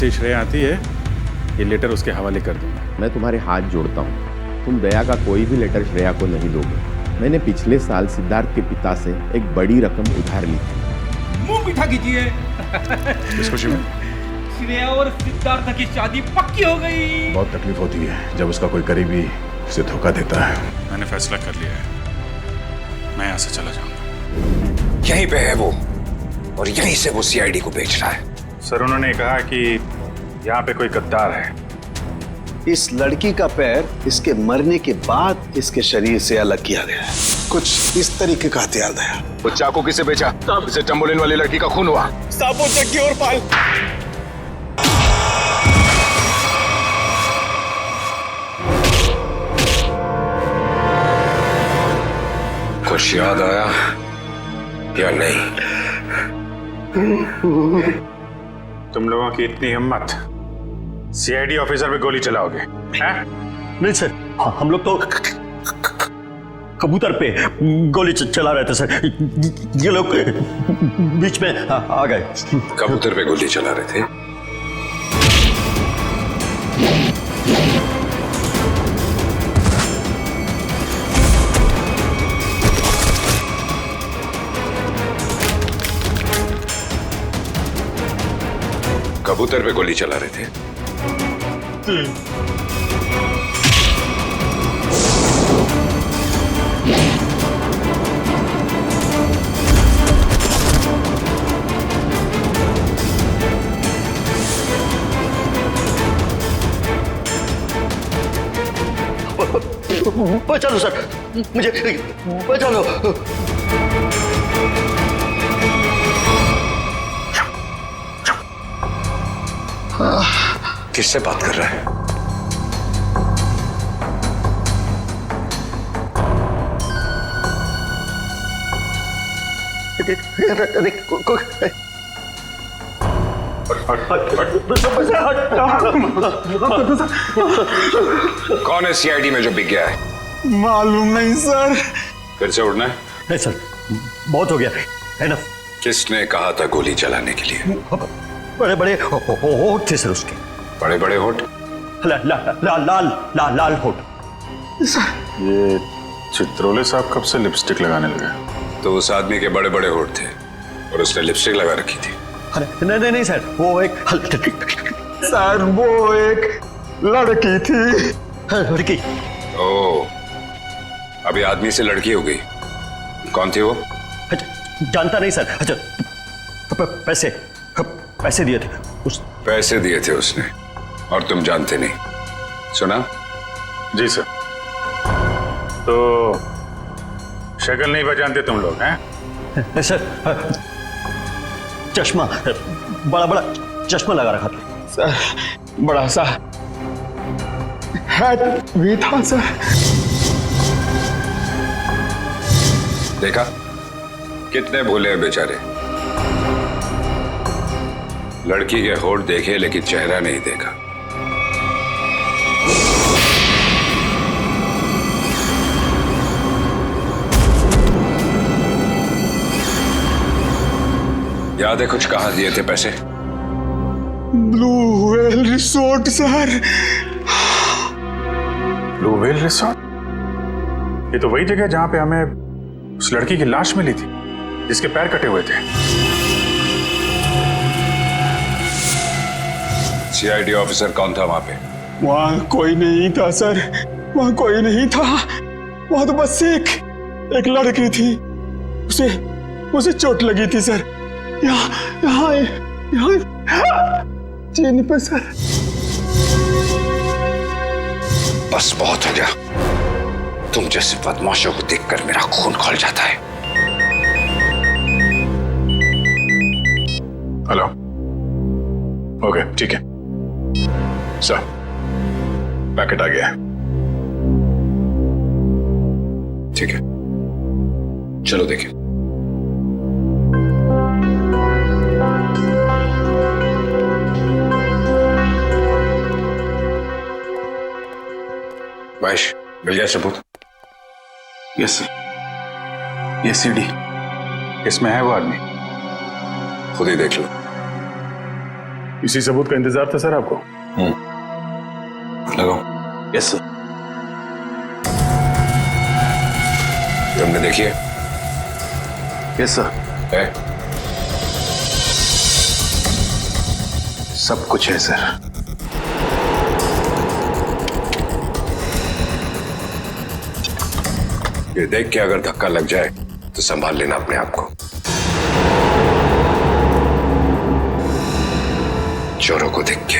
श्रेया आती है ये लेटर उसके हवाले कर दूंगा। मैं तुम्हारे हाथ जोड़ता हूँ, तुम दया का कोई भी लेटर श्रेया को नहीं दोगे। मैंने पिछले साल सिद्धार्थ के पिता से एक बड़ी रकम उधार ली थी। मुंह मीठा कीजिए। इस खुशी में श्रेया और सिद्धार्थ की शादी पक्की हो गई। बहुत तकलीफ होती है जब उसका कोई करीबी उसे धोखा देता है। मैंने फैसला कर लिया है, मैं यहाँ से चला जाऊंगा। यहीं पे है वो, और यहीं से वो सीआईडी को बेच रहा है। सर उन्होंने कहा कि यहाँ पे कोई गद्दार है। इस लड़की का पैर इसके मरने के बाद इसके शरीर से अलग किया गया है। कुछ इस तरीके का हथियार दया। वो चाकू किसे बेचा? इसे टम्बोलिन वाली लड़की का खून हुआ। साबो चक्की और पाल। कुछ याद आया या नहीं? तुम लोगों की इतनी हिम्मत, सीआईडी ऑफिसर पे गोली चलाओगे हैं? नहीं सर, हम लोग तो कबूतर पे गोली चला रहे थे सर। ये लोग बीच में आ गए। कबूतर पे गोली चला रहे थे? कबूतर पे गोली चला रहे थे? बचा लो सर, मुझे बचा लो। किससे बात कर रहा है? कौन है सीआईडी में जो बिक गया है? मालूम नहीं सर। फिर से उड़ना है? नहीं सर, बहुत हो गया, एनफ। किसने कहा था गोली चलाने के लिए? बड़े बड़े होठ थे सर उसके। बड़े बड़े होठ? लाल होठ। ये चित्रोले साहब कब से लिपस्टिक लगाने लगे? तो उस आदमी के बड़े बड़े होठ थे और उसने लिपस्टिक लगा रखी थी। नहीं नहीं सर, वो एक सर वो एक लड़की थी। लड़की? ओ, अभी आदमी से लड़की हो गई। कौन थी वो? जानता नहीं सर। अच्छा, पैसे दिए थे उस। पैसे दिए थे उसने और तुम जानते नहीं? सुना? जी सर। तो शक्ल नहीं पहचानते तुम लोग हैं? सर चश्मा, बड़ा बड़ा चश्मा लगा रखा था सर। बड़ा सा हैट भी था सर। देखा कितने भोले हैं बेचारे। लड़की के होठ देखे लेकिन चेहरा नहीं देखा। याद है कुछ? कहाँ दिए थे पैसे? Blue whale resort sir. Blue whale resort? ये तो वही जगह जहां पे हमें उस लड़की की लाश मिली थी जिसके पैर कटे हुए थे। सीआईडी ऑफिसर कौन था वहां पे? वहां कोई नहीं था सर, वहां कोई नहीं था। वहां तो बस एक लड़की थी, उसे चोट लगी थी सर। यहाँ चीन पे सर। बस बहुत हो गया। तुम जैसे बदमाशों को देखकर मेरा खून खौल जाता है। हेलो, ओके ठीक है सर, पैकेट आ गया है। ठीक है, चलो देखें। महेश, मिल गया सबूत? Yes sir. ये सीडी, इसमें है वो आदमी। खुद ही देख लो। इसी सबूत का इंतजार था सर आपको? लगाओ। Yes sir. तुमने देखी है? Yes sir. है? सब कुछ है सर। ये देख के अगर धक्का लग जाए तो संभाल लेना अपने आप को। चोरों को देख के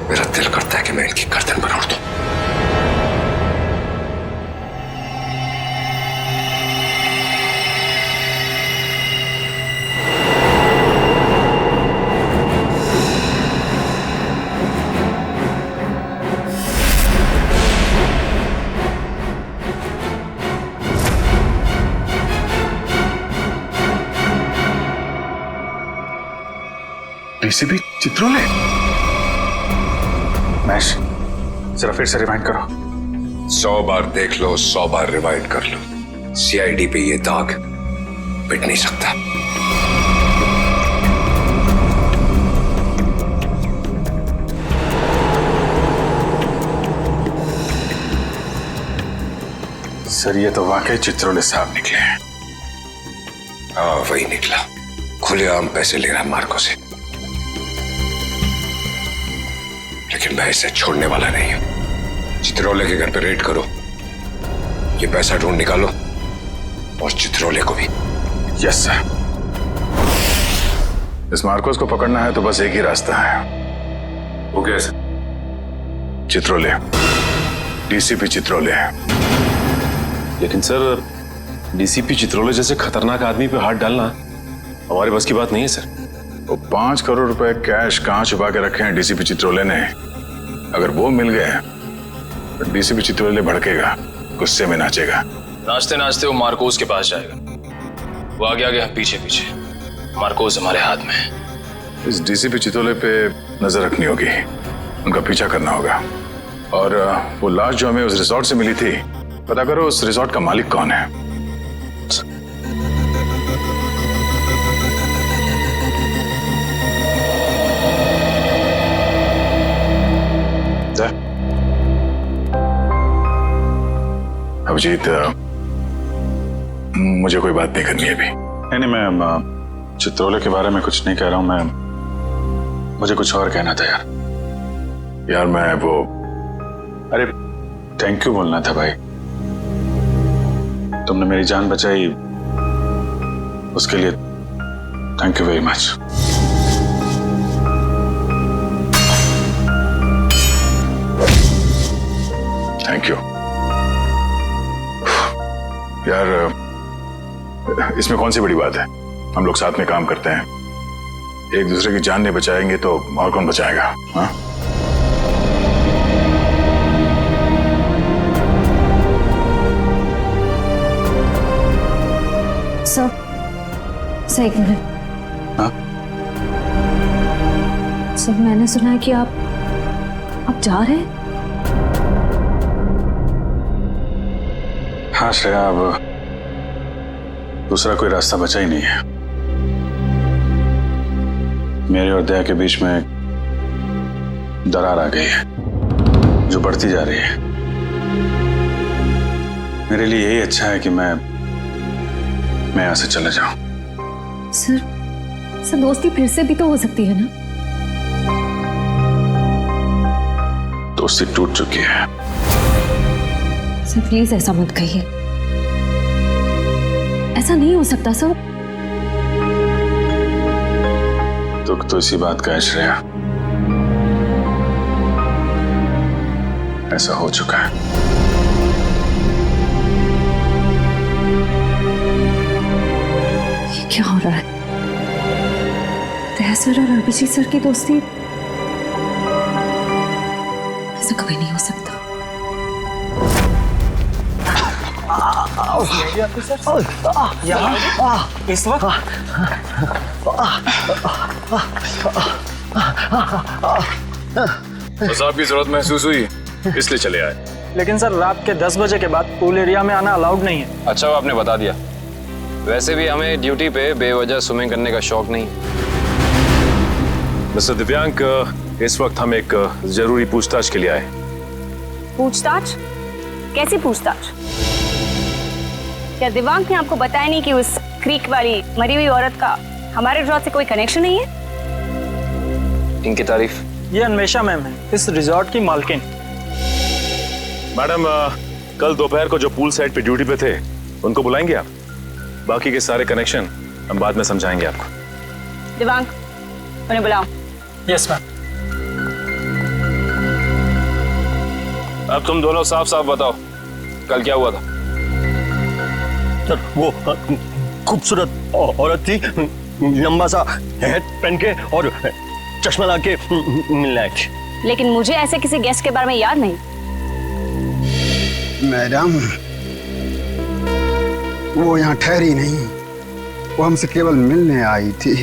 मेरा दिल करता है कि मैं इनकी गर्दन पर उड़ दूं। डीसीपी चित्रोले? महेश, जरा फिर से रिवाइंड करो। 100 बार देख लो, 100 बार रिवाइंड कर लो, सीआईडी पे ये दाग मिट नहीं सकता। सर ये तो वाकई चित्रोले साहब निकले हैं। हाँ वही निकला, खुलेआम पैसे ले रहा मार्को से। लेकिन मैं इसे छोड़ने वाला नहीं हूं। चित्रोले के घर पे रेड करो, ये पैसा ढूंढ निकालो और चित्रोले को भी। Yes sir. इस मार्कोस को पकड़ना है तो बस एक ही रास्ता है। वो क्या सर? चित्रोले, डीसीपी चित्रोले। लेकिन सर डीसीपी चित्रोले जैसे खतरनाक आदमी पे हाथ डालना हमारे बस की बात नहीं है सर। वो 5 करोड़ रुपए कैश कहां छुपा के रखे हैं डीसीपी चित्रोले ने? अगर वो मिल गए तो डीसीपी चित्रोले भड़केगा, गुस्से में नाचेगा। नाचते नाचते वो मार्कोस के पास जाएगा। वो आगे आगे हम पीछे पीछे। मार्कोस हमारे हाथ में है। इस डीसीपी चित्रोले पे नजर रखनी होगी, उनका पीछा करना होगा। और वो लाश जो हमें उस रिसोर्ट से मिली थी, पता करो उस रिसोर्ट का मालिक कौन है। अभिजीत, मुझे कोई बात नहीं करनी है अभी। नहीं, मैं चित्रोले के बारे में कुछ नहीं कह रहा हूं। मुझे कुछ और कहना था यार मैं वो, अरे थैंक यू बोलना था भाई। तुमने मेरी जान बचाई, उसके लिए thank you very much. Thank you. यार इसमें कौन सी बड़ी बात है? हम लोग साथ में काम करते हैं, एक दूसरे की जान नहीं बचाएंगे तो और कौन बचाएगा? हाँ? सर एक मिनट। हाँ? सर मैंने सुना है कि आप जा रहे हैं। हाँ श्रेया, अब दूसरा कोई रास्ता बचा ही नहीं है। मेरे और दया के बीच में दरार आ गई है जो बढ़ती जा रही है। मेरे लिए यही अच्छा है कि मैं यहां से चला जाऊं। सर दोस्ती फिर से भी तो हो सकती है ना? दोस्ती टूट चुकी है। सर प्लीज ऐसा मत कहिए, ऐसा नहीं हो सकता सर। दुख तो इसी बात का है श्रेया, ऐसा हो चुका है। ये क्या हो रहा है? दया सर और अभिजीत सर की दोस्ती, ऐसा कभी नहीं हो सकता। इस वक्त तो साहब की जरूरत महसूस हुई इसलिए चले आए। लेकिन सर रात के 10 बजे के बाद पूल एरिया में आना अलाउड नहीं है। अच्छा वो आपने बता दिया। वैसे भी हमें ड्यूटी पे बेवजह स्विमिंग करने का शौक नहीं। मिस्टर दिव्यांक, इस वक्त हम एक जरूरी पूछताछ के लिए आए। पूछताछ? कैसी पूछताछ? क्या दिव्यांक ने आपको बताया नहीं कि उस क्रीक वाली मरी हुई औरत का हमारे रिजॉर्ट से कोई कनेक्शन नहीं है? इनकी तारीफ। ये अन्वेषा मैम है, इस रिजॉर्ट की मालकिन। मैडम, कल दोपहर को जो पूल साइड पे ड्यूटी पे थे उनको बुलाएंगे आप? बाकी के सारे कनेक्शन हम बाद में समझाएंगे आपको। दिव्यांक, उन्हें बुलाओ। Yes ma'am. अब तुम दोनों साफ साफ बताओ, कल क्या हुआ था? सर, वो खूबसूरत औरत थी, लंबा सा हेड पहन के और चश्मा लगा के मिलने आई थी। लेकिन मुझे ऐसे किसी गेस्ट के बारे में याद नहीं। मैडम, वो यहाँ ठहरी नहीं, वो हमसे केवल मिलने आई थी।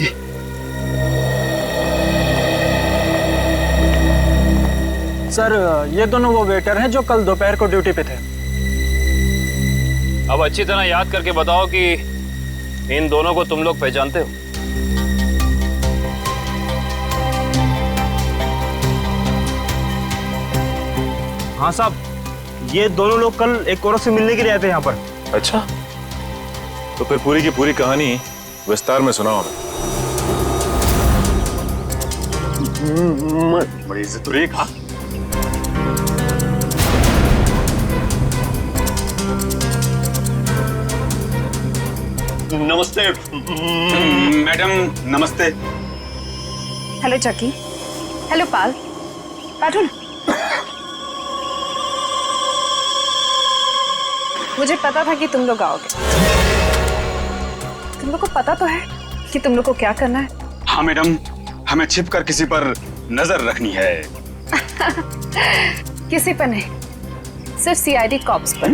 सर, ये दोनों वो वेटर हैं जो कल दोपहर को ड्यूटी पे थे। अब अच्छी तरह याद करके बताओ कि इन दोनों को तुम लोग पहचानते हो? हाँ साहब, ये दोनों लोग कल एक औरत से मिलने के लिए आए थे यहाँ पर। अच्छा, तो फिर पूरी की पूरी कहानी विस्तार में सुनाओ हमें। बड़ी इज्जत हो रही है। कहा नमस्ते मैडम, नमस्ते। हेलो चकी। हेलो पाल। बैठो ना। मुझे पता था कि तुम लोग आओगे। तुम लोग को पता तो है कि तुम लोग को क्या करना है? हाँ मैडम, हमें छिपकर किसी पर नजर रखनी है। किसी पर नहीं, सिर्फ सीआईडी कॉप्स पर।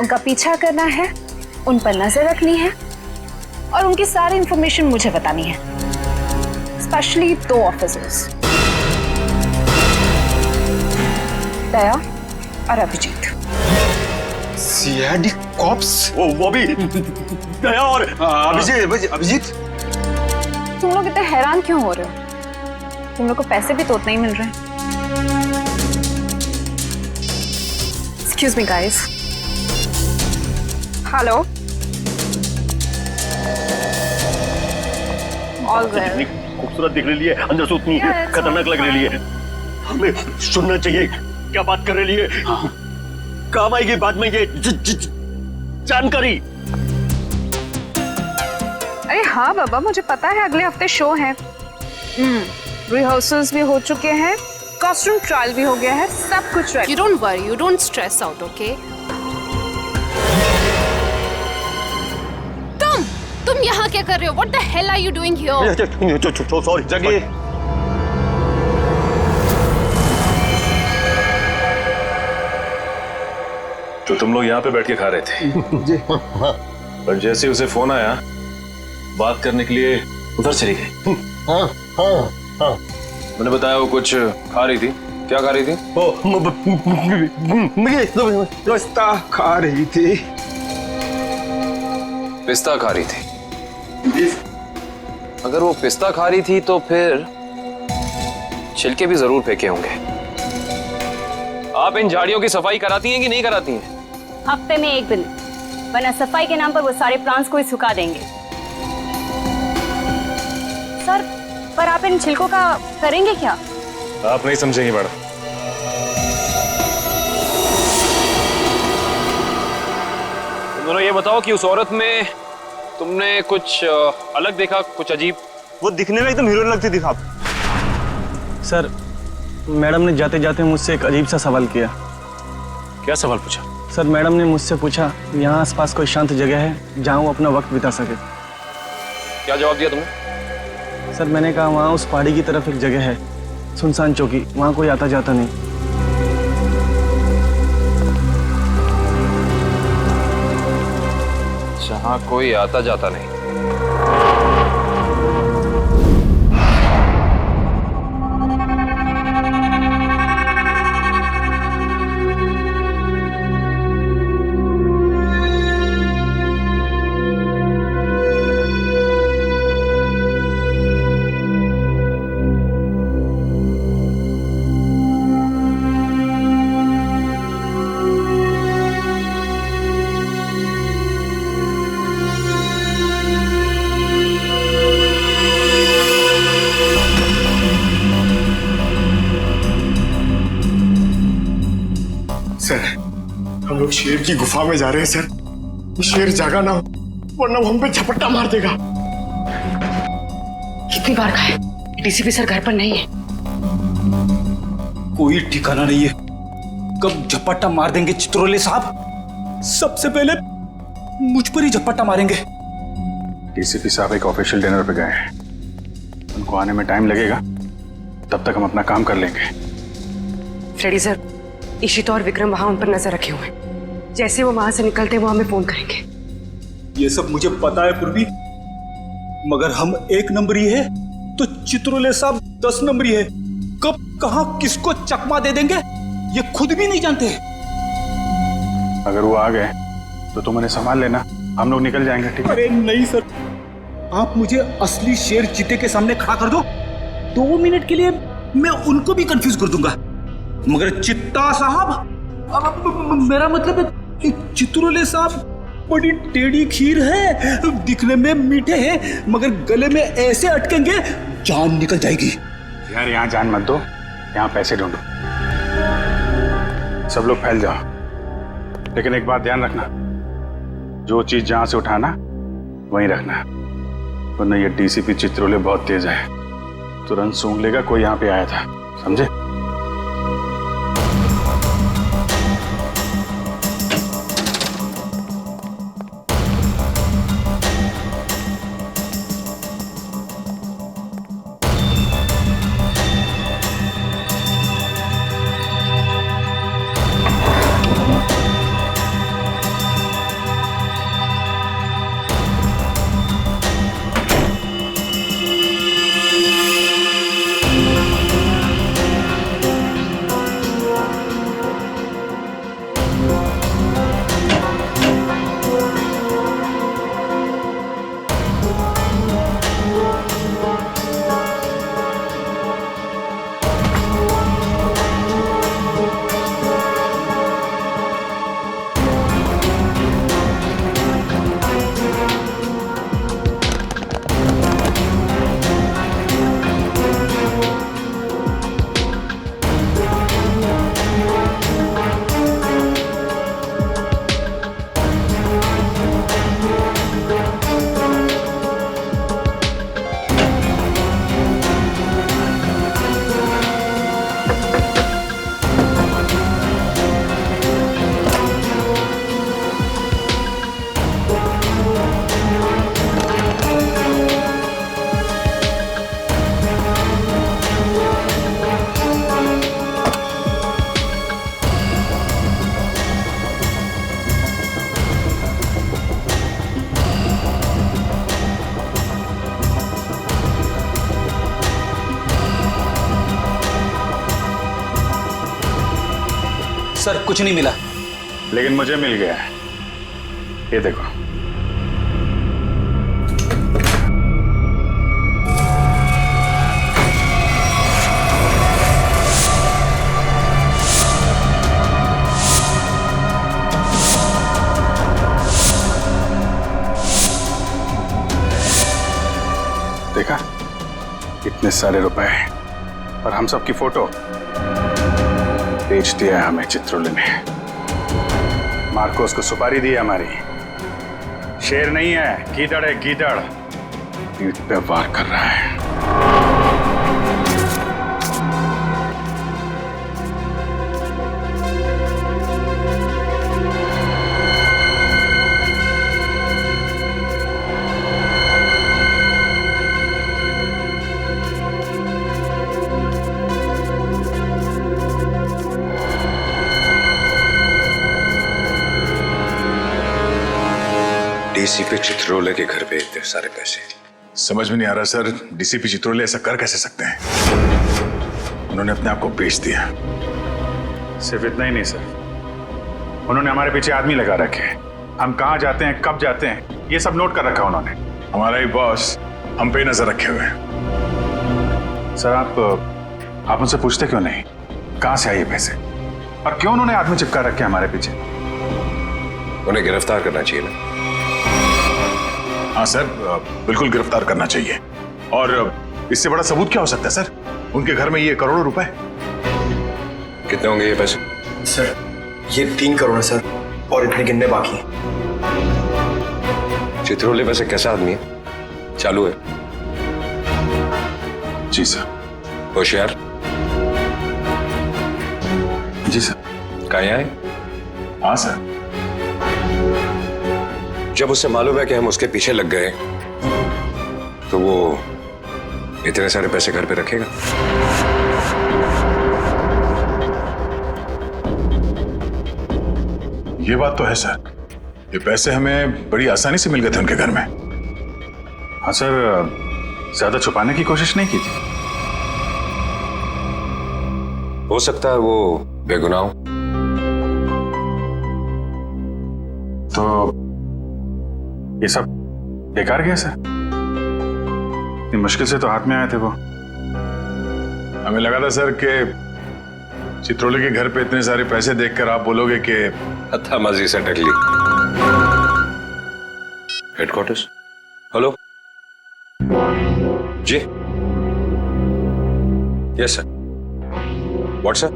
उनका पीछा करना है, उन पर नजर रखनी है और उनकी सारी इंफॉर्मेशन मुझे बतानी है। स्पेशली 2 ऑफिसर्स, दया और अभिजीत। CID cops? वो भी दया और अभिजीत। तुम लोग इतने हैरान क्यों हो रहे हो? तुम लोग को पैसे भी तो उतना ही मिल रहे हैं। Excuse me guys. Hello. All जितनी खूबसूरत दिख रही है, अंदर से उतनी खतरनाक लग रही है। हमें सुनना चाहिए क्या बात कर रही है। काम आएगी बाद में ये जानकारी। अरे हाँ बाबा, मुझे पता है अगले हफ्ते शो है। रिहर्सल्स भी हो चुके हैं, कॉस्ट्यूम ट्रायल भी हो गया है, सब कुछ ready. You don't worry, you don't stress out, okay? तुम यहाँ क्या कर रहे हो? What the hell are you doing here? Sorry जगी। तो तुम लोग यहाँ पे बैठ के खा रहे थे? पर जैसे उसे फोन आया, बात करने के लिए उधर चली गई। हाँ। मैंने बताया वो कुछ खा रही थी। क्या खा रही थी? पिस्ता खा रही थी। पिस्ता खा रही थी? अगर वो पिस्ता खा रही थी तो फिर छिलके भी जरूर फेंके होंगे। आप इन झाड़ियों की सफाई कराती हैं कि नहीं कराती हैं? हफ्ते में 1 दिन, वरना सफाई के नाम पर वो सारे प्लांट्स को ही सुखा देंगे। सर, पर आप इन छिलकों का करेंगे क्या? आप नहीं समझेंगी मैडम। तुम दोनों ये बताओ कि उस औरत में तुमने कुछ अलग देखा, कुछ अजीब? वो दिखने में एकदम हीरोइन लगती थी साहब। सर, मैडम ने जाते जाते मुझसे एक अजीब सा सवाल किया। क्या सवाल पूछा? सर, मैडम ने मुझसे पूछा यहाँ आसपास कोई शांत जगह है जहाँ वो अपना वक्त बिता सके। क्या जवाब दिया तुमने? सर, मैंने कहा वहाँ उस पहाड़ी की तरफ एक जगह है, सुनसान चौकी, वहाँ कोई आता जाता नहीं। जहाँ कोई आता जाता नहीं। लोग शेर की गुफा में जा रहे हैं सर। ये शेर जागा ना हो वरना वो हम पे झपट्टा मार देगा। कितनी बार कहा है डीसीपी सर घर पर नहीं है। कोई ठिकाना नहीं है, कब झपट्टा मार देंगे चित्रोले साहब। सबसे पहले मुझ पर ही झपट्टा मारेंगे। डीसीपी साहब एक ऑफिशियल डिनर पे गए हैं, उनको आने में टाइम लगेगा, तब तक हम अपना काम कर लेंगे। फ्रेडी सर, इशिता और विक्रम वहां उन पर नजर रखे हुए हैं। जैसे वो वहां से निकलते वो हमें फोन करेंगे। ये सब मुझे पता है पूर्वी, मगर हम 1 नंबरी है तो चित्रोले साहब 10 नंबरी है। कब कहां किसको चकमा दे देंगे ये खुद भी नहीं जानते। अगर वो आ गए तो तुम उन्हें संभाल लेना, हम लोग निकल जाएंगे। ठीक है? अरे नहीं सर, आप मुझे असली शेर चीते के सामने खड़ा कर दो, 2 मिनट के लिए मैं उनको भी कंफ्यूज कर दूंगा। मगर चित्ता साहब, अब मेरा मतलब है चित्रोले साहब बड़ी टेढ़ी खीर है, दिखने में मीठे हैं मगर गले में ऐसे अटकेंगे जान निकल जाएगी। यार यहाँ जान मत दो, यहाँ पैसे ढूंढो। सब लोग फैल जाओ, लेकिन एक बात ध्यान रखना, जो चीज जहां से उठाना वहीं रखना, वरना ये डीसीपी चित्रोले बहुत तेज है, तुरंत सूंघ लेगा कोई यहाँ पे आया था। समझे? सर कुछ नहीं मिला, लेकिन मुझे मिल गया है, ये देखो। देखा, इतने सारे रुपए और हम सब की फोटो बेच दिया है हमें चित्रोले ने। मार्कोस को सुपारी दी है हमारी। शेर नहीं है, गीदड़ है, गीदड़। पीठ पे वार कर रहा है। डीसीपी चित्रोले के घर पे इतने सारे पैसे, समझ में नहीं आ रहा सर, डीसीपी चित्रोले ऐसा कर कैसे सकते हैं? उन्होंने अपने आप को बेच दिया। सिर्फ इतना ही नहीं सर, उन्होंने हमारे पीछे आदमी लगा रखे हैं। हम कहाँ जाते हैं, कब जाते हैं, ये सब नोट कर रखा उन्होंने। हमारा ही बॉस हम पे नजर रखे हुए हैं। सर आप उनसे पूछते क्यों नहीं कहाँ से आए ये पैसे, और क्यों उन्होंने आदमी चिपका रखे हमारे पीछे? उन्हें गिरफ्तार करना चाहिए ना। हाँ सर, बिल्कुल गिरफ्तार करना चाहिए। और इससे बड़ा सबूत क्या हो सकता है सर? उनके घर में ये करोड़ों रुपए। कितने होंगे ये पैसे? सर ये 3 करोड़ है सर, और इतने गिनने बाकी हैं। चित्रोले वैसे कैसा आदमी है? चालू है? जी सर। होशियार? जी सर। कहाँ आए? हाँ सर। जब उसे मालूम है कि हम उसके पीछे लग गए तो वो इतने सारे पैसे घर पे रखेगा? ये बात तो है सर, ये पैसे हमें बड़ी आसानी से मिल गए थे उनके घर में। हाँ सर, ज्यादा छुपाने की कोशिश नहीं की थी। हो सकता है वो बेगुनाह हो। तो ये सब बेकार गया सर? इतनी मुश्किल से तो हाथ में आए थे वो। हमें लगा था सर कि चित्रोले के घर पे इतने सारे पैसे देखकर आप बोलोगे कि हत्थामाजी से टकली। हेडक्वार्टर्स। हेलो जी। Yes sir. व्हाट्सएप?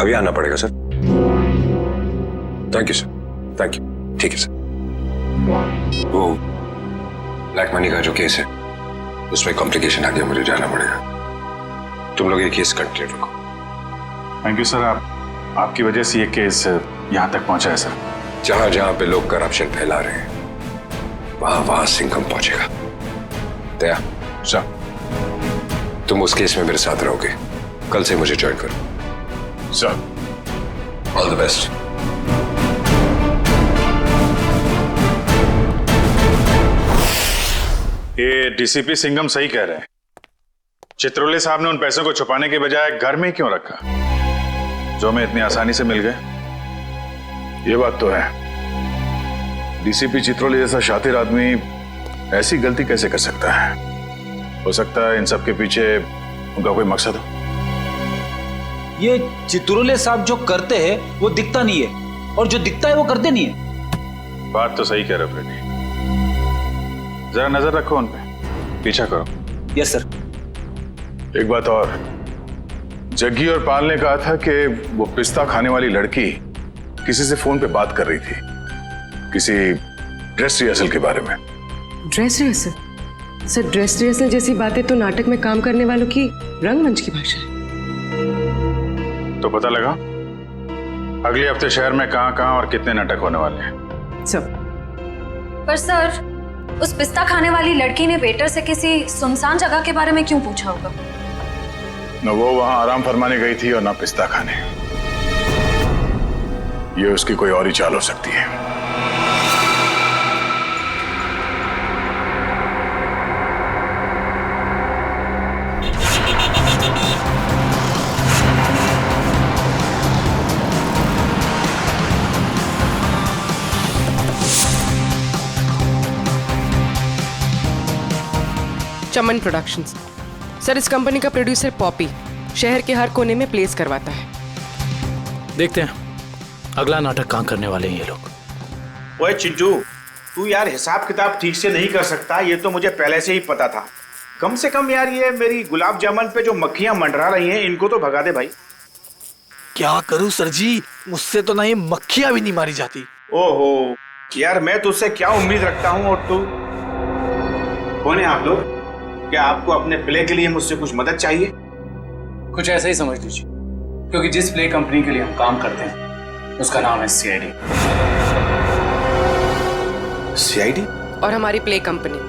अभी आना पड़ेगा sir. Thank you sir, thank you. ठीक है सर। वो ब्लैक मनी का जो केस है उसमें कॉम्प्लिकेशन आ गया, मुझे जाना पड़ेगा। तुम लोग ये केस कंटिन्यू रखो। थैंक यू सर, आपकी वजह से ये केस यहाँ तक पहुंचा है सर। जहां जहां पे लोग करप्शन फैला रहे हैं वहां वहां सिंघम पहुंचेगा। दया सर, तुम उस केस में मेरे साथ रहोगे। कल से मुझे ज्वाइन करो। सर। All the best. ये डीसीपी सिंघम सही कह रहे हैं। चित्रोले साहब ने उन पैसों को छुपाने के बजाय घर में क्यों रखा, जो हमें इतनी आसानी से मिल गए? ये बात तो है। डीसीपी चित्रोले जैसा शातिर आदमी ऐसी गलती कैसे कर सकता है? हो सकता है इन सब के पीछे उनका कोई मकसद हो। ये चित्रोले साहब जो करते हैं वो दिखता नहीं है, और जो दिखता है वो करते नहीं है। बात तो सही कह रहे हो फ्रेडी। जरा नजर रखो उन पे, पीछा करो। Yes sir. एक बात और, जग्गी और पाल ने कहा था कि वो पिस्ता खाने वाली लड़की किसी से फोन पे बात कर रही थी, किसी ड्रेस रिहर्सल के बारे में। Dress rehearsal? Sir, dress rehearsal जैसी बातें तो नाटक में काम करने वालों की रंगमंच की भाषा है। तो पता लगा अगले हफ्ते शहर में कहां और कितने नाटक होने वाले हैं? सब। पर सर, उस पिस्ता खाने वाली लड़की ने वेटर से किसी सुनसान जगह के बारे में क्यों पूछा होगा? न वो वहां आराम फरमाने गई थी और ना पिस्ता खाने। ये उसकी कोई और ही चाल हो सकती है। चमन प्रोडक्शंस। सर, इस कंपनी का प्रोड्यूसर पॉपी शहर के हर कोने में प्लेस करवाता है। देखते हैं अगला नाटक कहाँ करने वाले हैं ये लोग। ओए चिंटू, तू यार हिसाब किताब ठीक से नहीं कर सकता, ये तो मुझे पहले से ही पता था। कम से कम यार ये मेरी गुलाब जामुन पे जो मक्खियां मंडरा रही हैं इनको तो भगा दे भाई। क्या करूं सर जी, मुझसे तो नहीं मक्खियां भी नहीं मारी जाती। ओहो यार, मैं तुझसे क्या उम्मीद रखता हूँ, और तू कौन है आप लोग? क्या आपको अपने प्ले के लिए मुझसे कुछ मदद चाहिए? कुछ ऐसा ही समझ लीजिए, क्योंकि जिस प्ले कंपनी के लिए हम काम करते हैं उसका नाम है सीआईडी। सीआईडी? और हमारी प्ले कंपनी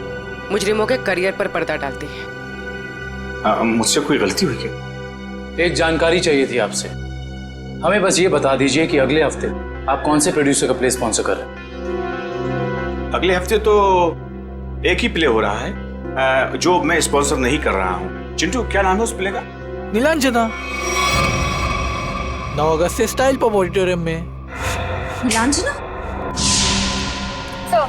मुजरिमों के करियर पर पर्दा डालती है। मुझसे कोई गलती हुई क्या? एक जानकारी चाहिए थी आपसे। हमें बस ये बता दीजिए कि अगले हफ्ते आप कौन से प्रोड्यूसर का प्ले स्पॉन्सर कर रहे हैं? अगले हफ्ते तो एक ही प्ले हो रहा है जो मैं स्पॉन्सर नहीं कर रहा हूँ। चिंटू, क्या नाम है उस प्ले का? नीलांजना। 9 अगस्त से स्टाइल पब ऑडिटोरियम में। नीलांजना? सर,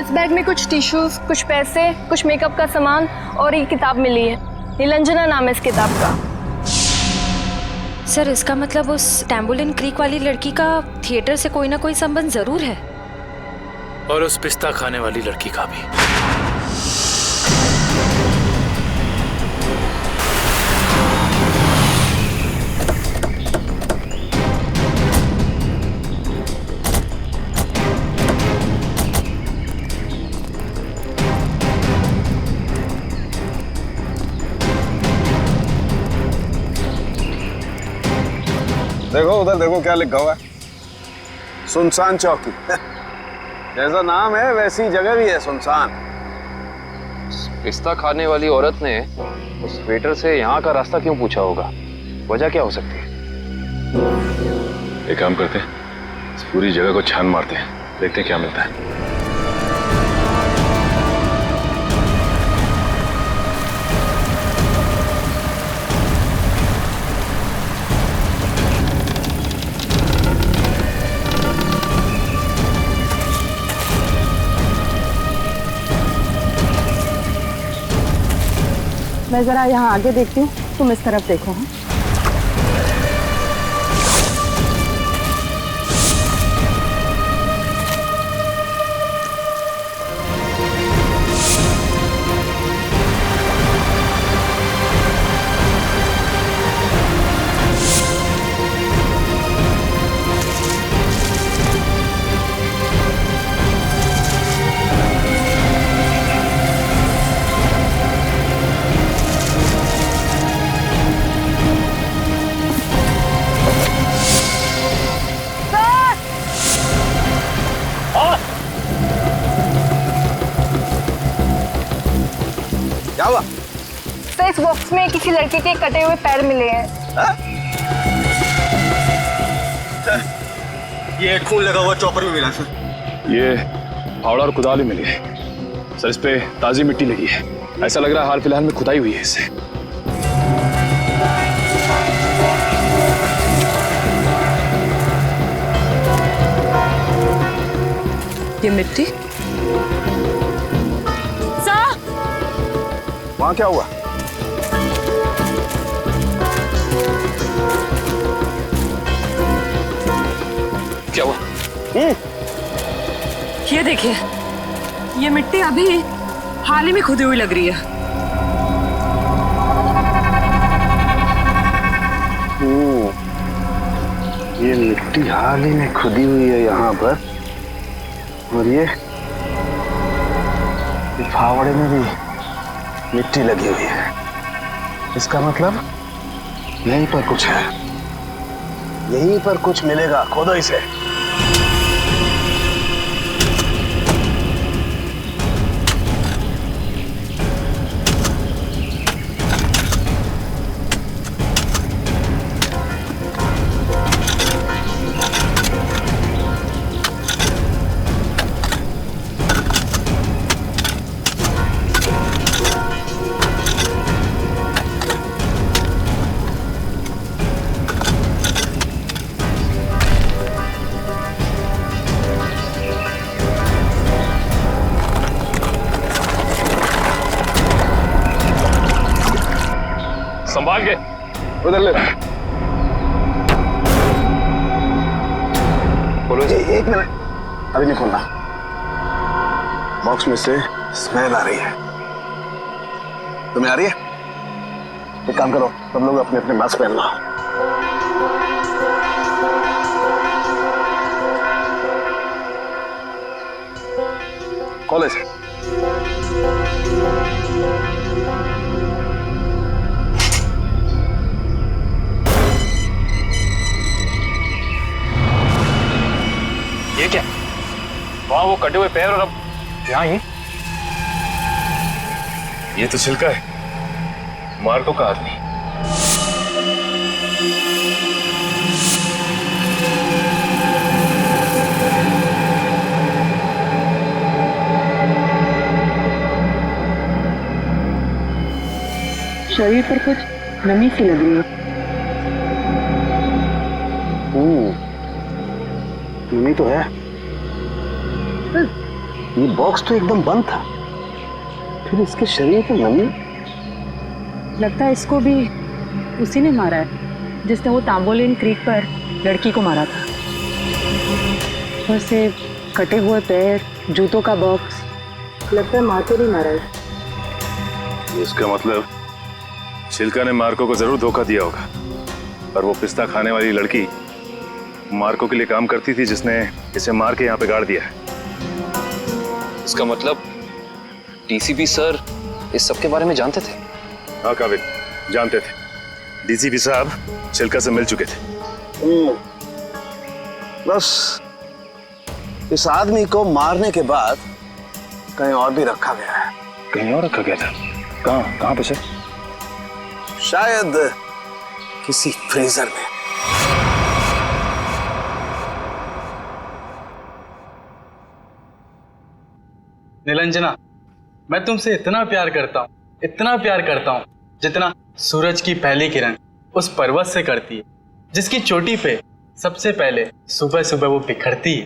इस बैग में कुछ टिश्यूज, कुछ पैसे, कुछ मेकअप का सामान और एक किताब मिली है। नीलांजना नाम है इस किताब का। सर, इसका मतलब उस टैम्बोलिन क्रीक वाली लड़की का थिएटर से कोई ना कोई संबंध जरूर है। और उस पिस्ता खाने वाली लड़की का भी। उधर देखो क्या लिखा हुआ है, सुनसान चौकी। जैसा नाम है वैसी जगह भी है, सुनसान। पिस्ता खाने वाली औरत ने उस वेटर से यहाँ का रास्ता क्यों पूछा होगा? वजह क्या हो सकती है? एक काम करते हैं, इस पूरी जगह को छान मारते हैं, देखते हैं क्या मिलता है। मैं जरा यहाँ आगे देखती हूँ, तुम इस तरफ देखो। हाँ? क्या हुआ? सर इस बॉक्स में किसी लड़के के कटे हुए पैर मिले हैं। ये खून लगा हुआ चॉपर भी मिला सर। ये फावड़ा और कुदाल भी मिली है सर। इस पे ताजी मिट्टी लगी है, ऐसा लग रहा है हाल फिलहाल में खुदाई हुई है इससे। ये मिट्टी वहां क्या हुआ? क्या हुआ? ये देखिए, ये मिट्टी अभी हाल ही में खुदी हुई लग रही है। ये मिट्टी हाल ही में खुदी हुई है यहाँ पर, और ये फावड़े में भी मिट्टी लगी हुई है। इसका मतलब यहीं पर कुछ है, यहीं पर कुछ मिलेगा। खोदो इसे। संभाल के उधर ले। बोलो जी। एक मिनट, अभी नहीं खोलना। बॉक्स में से स्मेल आ रही है। तुम्हें आ रही है? एक काम करो, तुम लोग अपने अपने मास्क पहन लो। कॉलेज ये क्या? वहां वो कटे हुए पैर और अब यहाँ ही। ये तो छिलका है मार्को का आदमी। शरीर पर कुछ नमी सी लग रही है। नमी तो है। ये बॉक्स तो एकदम बंद था, फिर इसके शरीर पर नमी। लगता है इसको भी उसी ने मारा है जिसने वो तांबोलिन क्रीक पर लड़की को मारा था। वैसे कटे हुए पैर, जूतों का बॉक्स, लगता है मार्को ने मारा है। इसका मतलब छिलका ने मार्को को जरूर धोखा दिया होगा, और वो पिस्ता खाने वाली लड़की मार्को के लिए काम करती थी जिसने इसे मार के यहाँ पे गाड़ दिया है। इसका मतलब डीसीपी सर इस सब के बारे में जानते थे? हाँ काबिल, जानते थे। डीसीपी साहब छिलका से मिल चुके थे बस इस आदमी को मारने के बाद कहीं और भी रखा गया है। कहीं और रखा गया था? कहाँ पे सर? शायद किसी फ्रीजर में। निलंजना, मैं तुमसे इतना प्यार करता हूँ जितना सूरज की पहली किरण उस पर्वत से करती है, जिसकी चोटी पे सबसे पहले सुबह सुबह वो बिखरती है।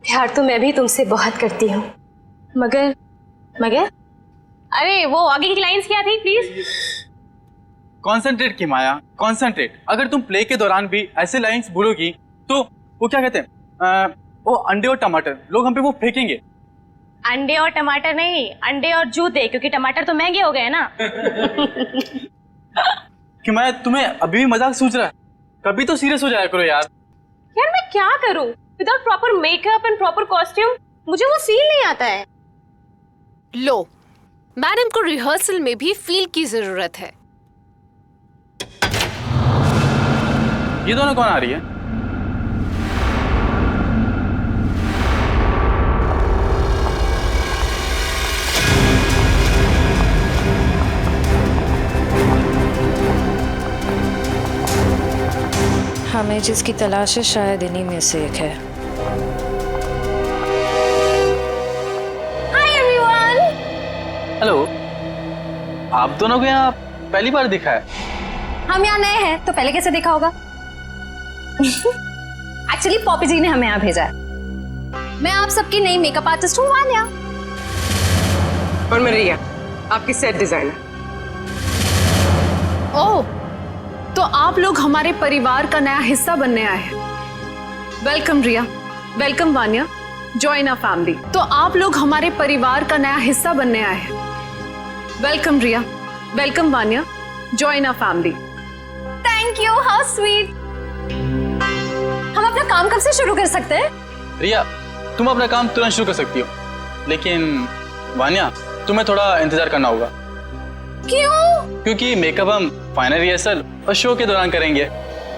प्यार तो मैं भी तुमसे बहुत करती हूँ, मगर अरे वो आगे की लाइंस क्या थी प्लीज? कॉन्सेंट्रेट की माया, कॉन्सेंट्रेट। अगर तुम प्ले के दौरान भी ऐसे लाइंस बोलोगी तो वो क्या कहते हैं, वो अंडे और टमाटर लोग हम पे वो फेंकेंगे। अंडे और टमाटर नहीं, अंडे और जूते, क्योंकि टमाटर तो महंगे हो गए ना। कि मैं तुम्हें अभी भी मजाक सूझ रहा है, कभी तो सीरियस हो जाया करो यार। यार मैं क्या करूं, without proper makeup and proper costume मुझे वो फील नहीं आता है। लो, मैडम को रिहर्सल में भी फील की जरूरत है। ये दोनों कौन आ रही है? हमें जिसकी तलाश है शायद इन्हीं में से एक है। Hi everyone. हेलो, आप दोनों को यहाँ पहली बार दिखा है? हम यहाँ नए हैं तो पहले कैसे देखा होगा? एक्चुअली पॉपी जी ने हमें यहाँ भेजा है। मैं आप सबकी नई मेकअप आर्टिस्ट हूँ वान्या। और मैं रिया, आपकी सेट डिजाइनर। ओह, तो आप लोग हमारे परिवार का नया हिस्सा बनने आए हैं। Welcome Riya, welcome Vanya, join our family. तो आप लोग हमारे परिवार का नया हिस्सा बनने आए हैं। Welcome Riya, welcome Vanya, join our family. Thank you, how sweet. हम अपना काम कब से शुरू कर सकते हैं? रिया, तुम अपना काम तुरंत शुरू कर सकती हो, लेकिन वान्या तुम्हें थोड़ा इंतजार करना होगा। क्यों? क्योंकि मेकअप हम फाइनल रिहर्सल और शो के दौरान करेंगे।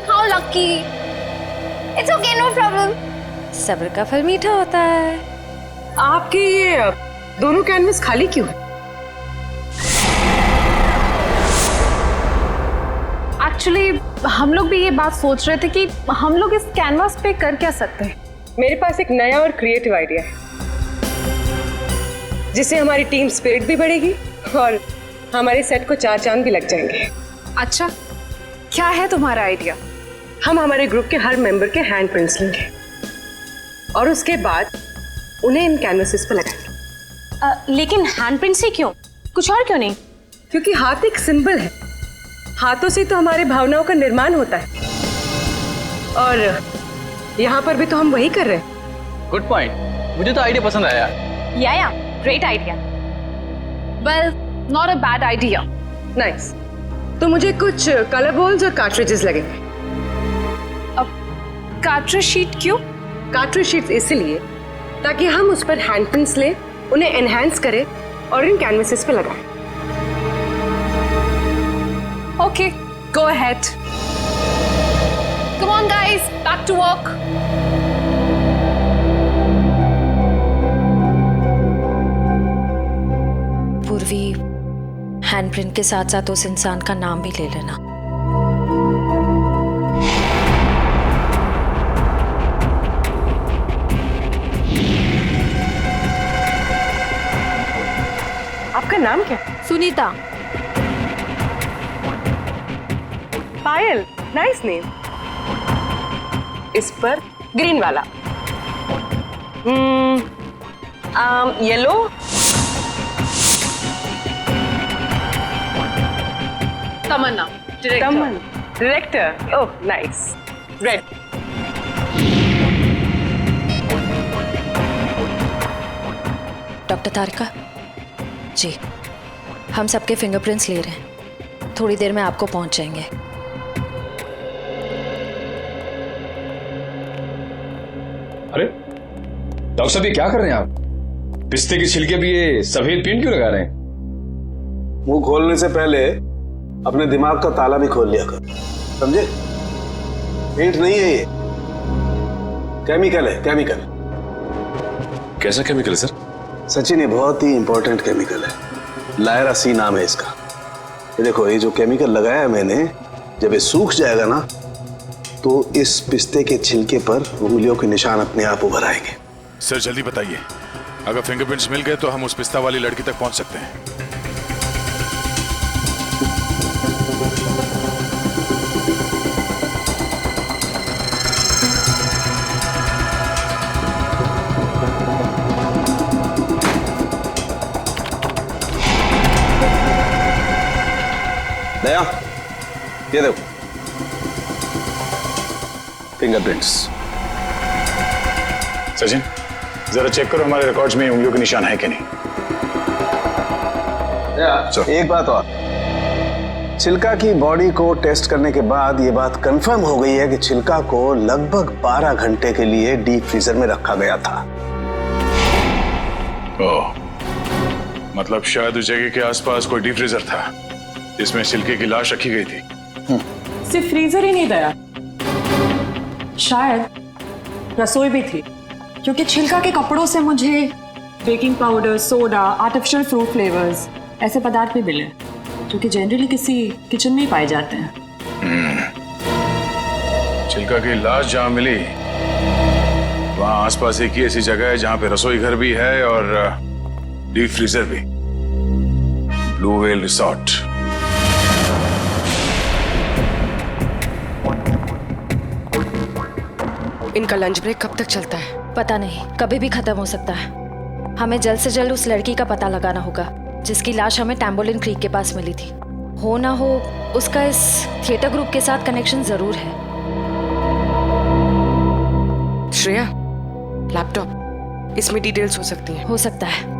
How lucky. It's okay, no problem. सब्र का फल मीठा होता है। आपके ये दोनों कैनवस खाली क्यों है? एक्चुअली हम लोग भी ये बात सोच रहे थे कि हम लोग इस कैनवास पे कर क्या सकते हैं। मेरे पास एक नया और क्रिएटिव आइडिया है, जिससे हमारी टीम स्पिरिट भी बढ़ेगी और हमारे सेट को 4 चांद भी लग जाएंगे। अच्छा, क्या है तुम्हारा आइडिया? हम हमारे ग्रुप के हर मेंबर के हैंड प्रिंट्स लेंगे और उसके बाद उन्हें इन कैनवसेस पर लगाएंगे। लेकिन हैंड प्रिंट से क्यों, कुछ और क्यों नहीं? क्योंकि हाथ एक सिंबल है, हाथों से तो हमारे भावनाओं का निर्माण होता है और यहाँ पर भी तो हम वही कर रहे हैं। गुड पॉइंट, मुझे तो आइडिया पसंद आया। या great idea. Well, not a bad idea. Nice. तो मुझे कुछ कलर बॉल्स और कार्ट्रिजेस लगेंगे। अब कार्ट्रिज शीट क्यों? कार्ट्रिज शीट्स इसलिए ताकि हम उस पर हैंड प्रिंट्स लें, उन्हें एनहांस करें और इन कैनवसेस पे लगाएं। Okay, go ahead. Come on guys, back to work. Purvi, handprint के साथ साथ उस इंसान का नाम भी ले लेना। आपका नाम क्या? सुनीता। Payal, nice name. इस पर ग्रीन वाला। Yellow. Tamanna, director. Oh nice. Red. Doctor Tarika ji, हम सबके फिंगरप्रिंट्स ले रहे हैं, थोड़ी देर में आपको पहुंच जाएंगे। अरे डॉक्टर साहब, ये क्या कर रहे हैं आप? पिस्ते के छिलके भी ये सफेद पेंट क्यों लगा रहे हैं? मुंह खोलने से पहले अपने दिमाग का ताला भी खोल लिया कर, समझे? पेंट नहीं है ये, केमिकल है, केमिकल। कैसा केमिकल है सर? सचिन, ये बहुत ही इंपॉर्टेंट केमिकल है, लायरा सी नाम है इसका। ये देखो, ये जो केमिकल लगाया है मैंने, जब ये सूख जाएगा ना तो इस पिस्ते के छिलके पर उंगलियों के निशान अपने आप उभर आएंगे। सर जल्दी बताइए, अगर फिंगरप्रिंट्स मिल गए तो हम उस पिस्ता वाली लड़की तक पहुंच सकते हैं। दया, ये देखो फिंगरप्रिंट्स। सचिन, जरा चेक करो हमारे रिकॉर्ड्स में उंगलियों के निशान है कि नहीं। एक बात और, छिलका की बॉडी को टेस्ट करने के बाद ये बात कंफर्म हो गई है कि छिलका को लगभग 12 घंटे के लिए डीप फ्रीजर में रखा गया था। ओह, मतलब शायद उस जगह के आसपास कोई डीप फ्रीजर था जिसमें छिलके की लाश रखी गई थी। सिर्फ फ्रीजर ही नहीं दया, शायद रसोई भी थी, क्योंकि छिलका के कपड़ों से मुझे baking powder, soda, artificial fruit flavours ऐसे पदार्थ भी मिले जो कि जनरली किसी किचन में ही पाए जाते हैं। छिलका की लाश जहां मिली वहां आसपास एक ही ऐसी जगह है जहां पे रसोई घर भी है और डीप फ्रीजर भी, ब्लू व्हेल रिसोर्ट। इनका लंच ब्रेक कब तक चलता है? पता नहीं, कभी भी खत्म हो सकता है। हमें जल्द से जल्द उस लड़की का पता लगाना होगा जिसकी लाश हमें टैम्बोलिन क्रीक के पास मिली थी। हो ना हो उसका इस थिएटर ग्रुप के साथ कनेक्शन जरूर है। श्रेया, लैपटॉप, इसमें डिटेल्स हो सकती हैं। हो सकता है।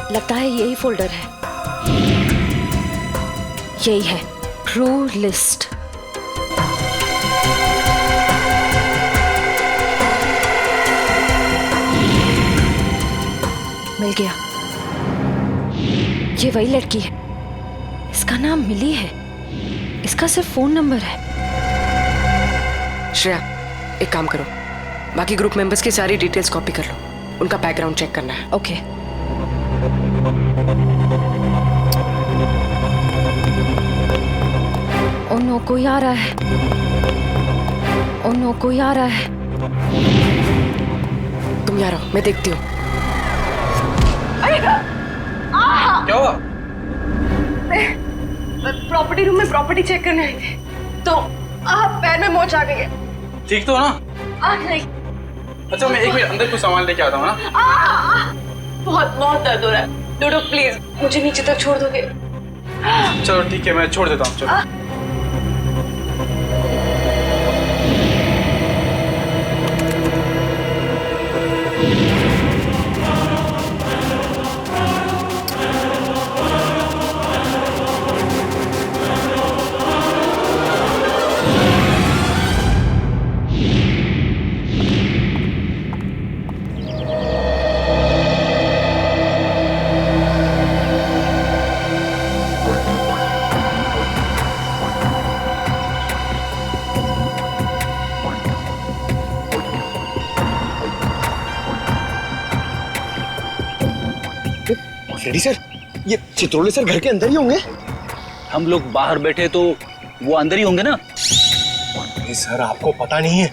लगता है यही फोल्डर है, यही है, ट्रू लिस्ट। मिल गया, ये वही लड़की है, इसका नाम मिली है, इसका सिर्फ फोन नंबर है। श्रेया, एक काम करो, बाकी ग्रुप मेंबर्स की सारी डिटेल्स कॉपी कर लो, उनका बैकग्राउंड चेक करना है। ओके। ओ नो, कोई आ रहा है। ओ नो, कोई आ रहा है। तुम यहाँ रहो, मैं देखती हूँ। क्या हुआ? प्रॉपर्टी रूम में प्रॉपर्टी चेक करने आई थी, तो पैर में मोच आ गई है। ठीक तो हो ना? नहीं। अच्छा, मैं एक मिनट अंदर कुछ सामान लेके आता हूँ ना। बहुत बहुत दर्द हो रहा है। डोडो प्लीज मुझे नीचे तक छोड़ दोगे? चलो ठीक है, मैं छोड़ देता हूँ। चलो। रेडी सर, ये चित्रोले सर घर के अंदर ही होंगे? हम लोग बाहर बैठे तो वो अंदर ही होंगे ना। सर, आपको पता नहीं है,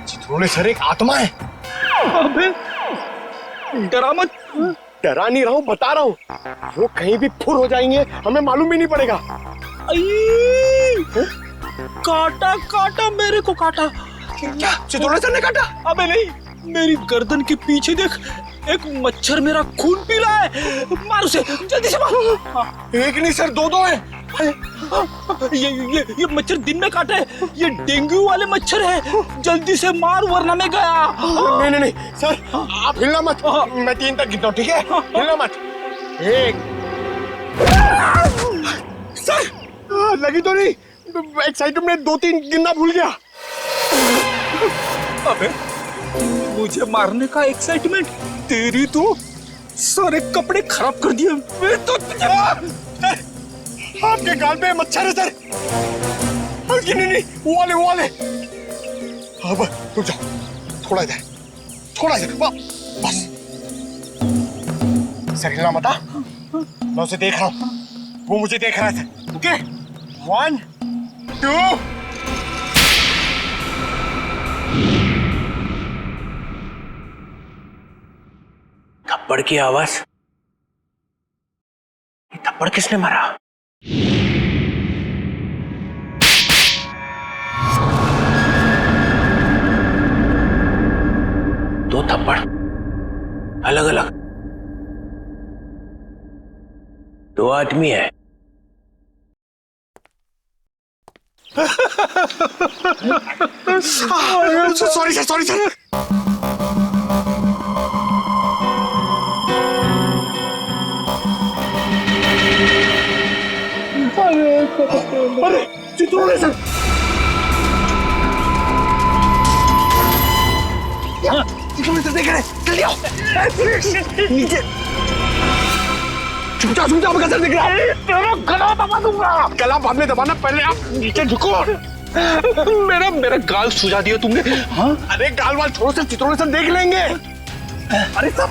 चित्रोले सर एक आत्मा है। अबे डरा मत। डरा नहीं रहा हूँ, बता रहा हूँ, वो कहीं भी फुर हो जाएंगे, हमें मालूम भी नहीं पड़ेगा। काटा काटा, मेरे को काटा। क्या चित्रोले सर ने काटा? अबे नहीं, मेरी गर्दन के पीछे देख, एक मच्छर मेरा खून पी रहा है। मार उसे, जल्दी से मार। एक नहीं सर, दो हैं। ये मच्छर दिन में काटे, ये डेंगू वाले मच्छर है। जल्दी से मार वरना मैं गया। नहीं नहीं नहीं सर, आप हिलना मत, मैं 3 तक गिनता हूँ, ठीक है? हिलना मत। 1 सर, लगी तो नहीं, एक्साइटमेंट में 2-3 गिनना भूल गया। अबे मुझे मारने का एक्साइटमेंट, तेरी तो सारे कपड़े खराब कर दिए। मैं तो आपके गाल पे मच्छर है सर। नहीं, वो वाले। अब रुक जाओ, थोड़ा इधर, बस। सर हिलना मत। मैं उसे देख रहा हूँ, वो मुझे देख रहा है सर। ओके 1 2। थप्पड़ की आवाज, ये थप्पड़ किसने मारा? दो थप्पड़ अलग अलग, दो आदमी है। Sorry sir. अरे चित्रों सर, देख रहे, जल्दी आओ। नीचे चुपचाप सर, दिख रहा है। तेरा गला दबा दूंगा। गला बाद में दबाना, पहले आप नीचे झुको। मेरा गाल सुझा दिया तुमने। हाँ? अरे गाल वाल छोड़ो सर, चित्रों सर देख लेंगे। अरे सब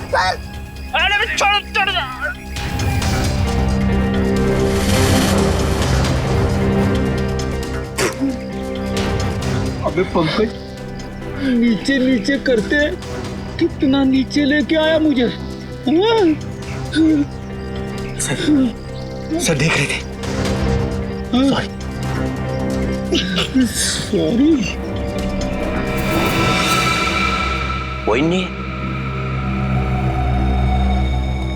अरे छोड़ जा। अबे पंकज, नीचे करते कितना नीचे लेके आया मुझे। सर देख रहे थे। सॉरी। कोई नहीं,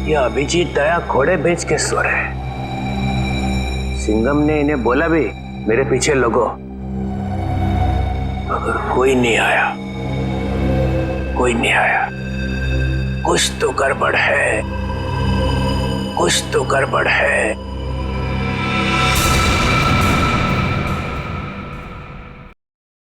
ये अभिजीत दया घोड़े बेच के सो रहे। सिंघम ने इन्हें बोला भी मेरे पीछे लगो, मगर कोई नहीं आया। कुछ तो गड़बड़ है,